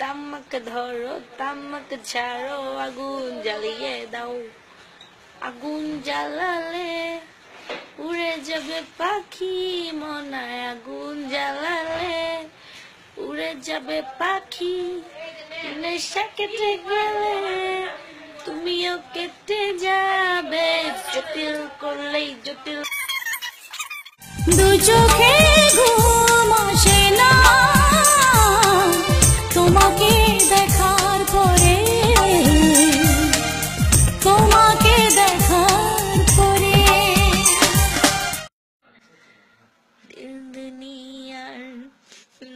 তামাক ধরো তামাক ছাড়ো আগুন জ্বালিয়ে দাও, আগুন জ্বালালে উড়ে যাবে পাখি মনায়, আগুন জ্বালালে উড়ে যাবে পাখি, নেশা কেটে গেলে তুমিও কেটে যাবে, জটিল করলেই জটিল। দু চোখে ঘুম আসে না তোমাকে দেখার পরে, তোমাকে দেখার পরে। দিল দুনিয়ার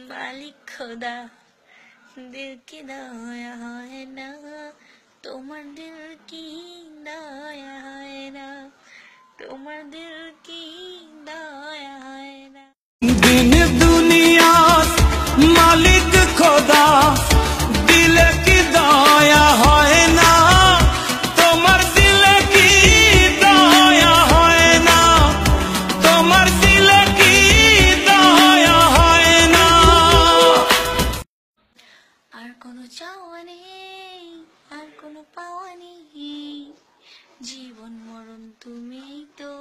মালিক খোদা, দিল কি দয়া হয় না, তোমার দিল কি দয়া হয় না, তোমার দিল কি দয়া হয় না। দিন দুনিয়া মালিক খোদা, দিল কি দয়া হয় না, তোমার দিল কি দয়া হয় না, তোমার দিল কি দয়া হয় না। আর কোনো চাওয়া নেই, আর কোনো পাওয়া নেই, জীবন মরণ তুমি তো।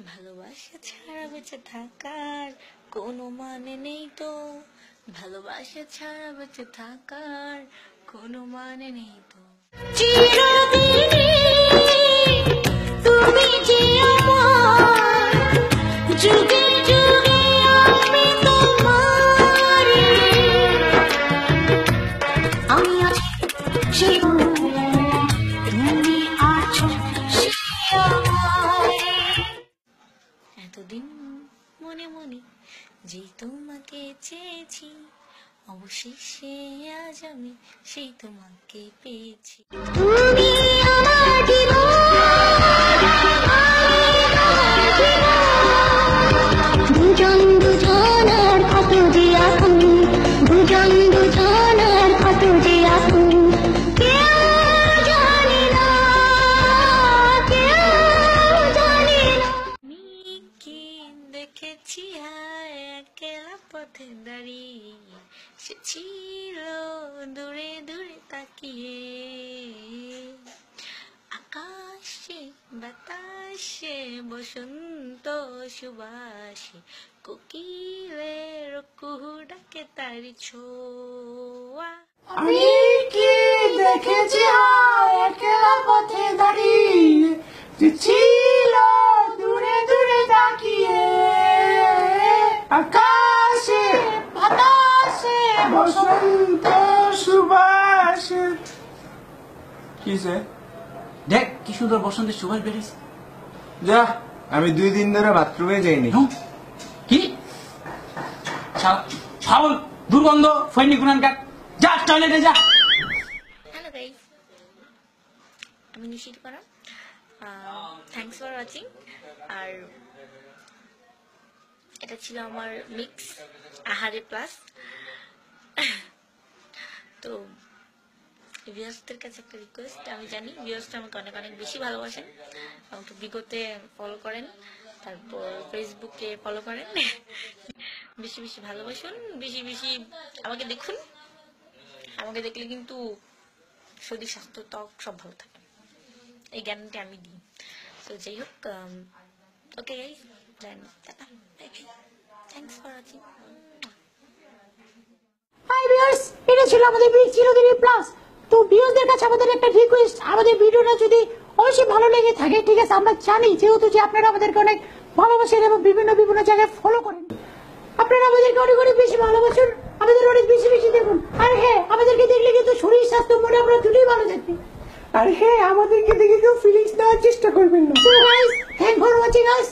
ভালোবাসা ছাড়া বেঁচে থাকার কোনো মানে নেই তো, ভালোবাসা ছাড়া বেঁচে থাকার কোনো মানে নেই তো। চিরদিনই তুমি যে আমার, যুগে যুগে আমি তোমার, আমি আছি সেই তুমি আছো সেই আমার। এতদিন মনে মনে যে তোমাকে চেয়েছি, অবশেষে আজ আমি সেই তোমাকে পেয়েছি। তুমি আমার জীবন, দুজন দুজনের কত যে আপন, দুজন দুজনের কত যে আপন, কেউ জানি না, কেউ জানি না। আমি কি দেখেছি হায় একলা পথে দাঁড়িয়ে, সে ছিল দূরে দূরে তাকিয়ে, আকাশে বাতাসে বসন্ত সুবাসে, কোকিলের কুহু ডাকে তারি ছোঁয়া। আমি কি দেখেছি একলা পথে দাঁড়িয়ে, যে ছিল দূরে দূরে তাকিয়ে, আকাশে বাতাসে বসন্ত সুবাসে। কিসে? দেখ কি সুন্দর বসন্তের সুবাস বেরিয়েছে। যা, আমি 2 দিন ধরে বাথরুমে যাইনি। কি ফাউল দুর্গন্ধ ফৈনি গুনানকার, যা টয়লেটে যা। হ্যালো গাইস, আমি নিশিত করা। Thanks for watching. আর এটা ছিল আমার মিক্স আহারে প্লাস। তো ভিউয়ার্সদের কাছে একটা রিকোয়েস্ট, আমি জানি ভিউয়ার্সটা আমাকে অনেক অনেক বেশি ভালোবাসেন, আমাকে বিগতে ফলো করেন, তারপর ফেসবুকে ফলো করেন। বেশি বেশি ভালোবাসুন, বেশি বেশি আমাকে দেখুন। আমাকে দেখলে কিন্তু শরীর স্বাস্থ্য ত্বক সব ভালো থাকে, এই গ্যারান্টি আমি দিই। তো যাই হোক, okay guys, then tata, bye bye, thanks for watching. Hi viewers, এটা ছিল আমাদের চিরদিনই প্লাস। তো ভিউয়ারদের কাছে আমাদের একটা রিকোয়েস্ট, আমাদের ভিডিওটা যদি অবশ্যই ভালো লেগে থাকে, ঠিক আছে, আমরা জানি যেহেতু যে আপনারা আমাদেরকে অনেক ভালোবাসেন এবং বিভিন্ন বিভিন্ন জায়গায় ফলো করেন, আপনারা আমাদেরকে অনেক অনেক বেশি ভালোবাসুন, আমাদের অনেক বেশি বেশি দেখুন। আর হ্যাঁ, আমাদেরকে দেখলে কিন্তু শরীর স্বাস্থ্য মনে আমরা দুটোই ভালো থাকবে। আর হ্যাঁ, আমাদেরকে দেখে কেউ ফিলিংস নেওয়ার চেষ্টা করবেন না। So guys, thanks for watching us.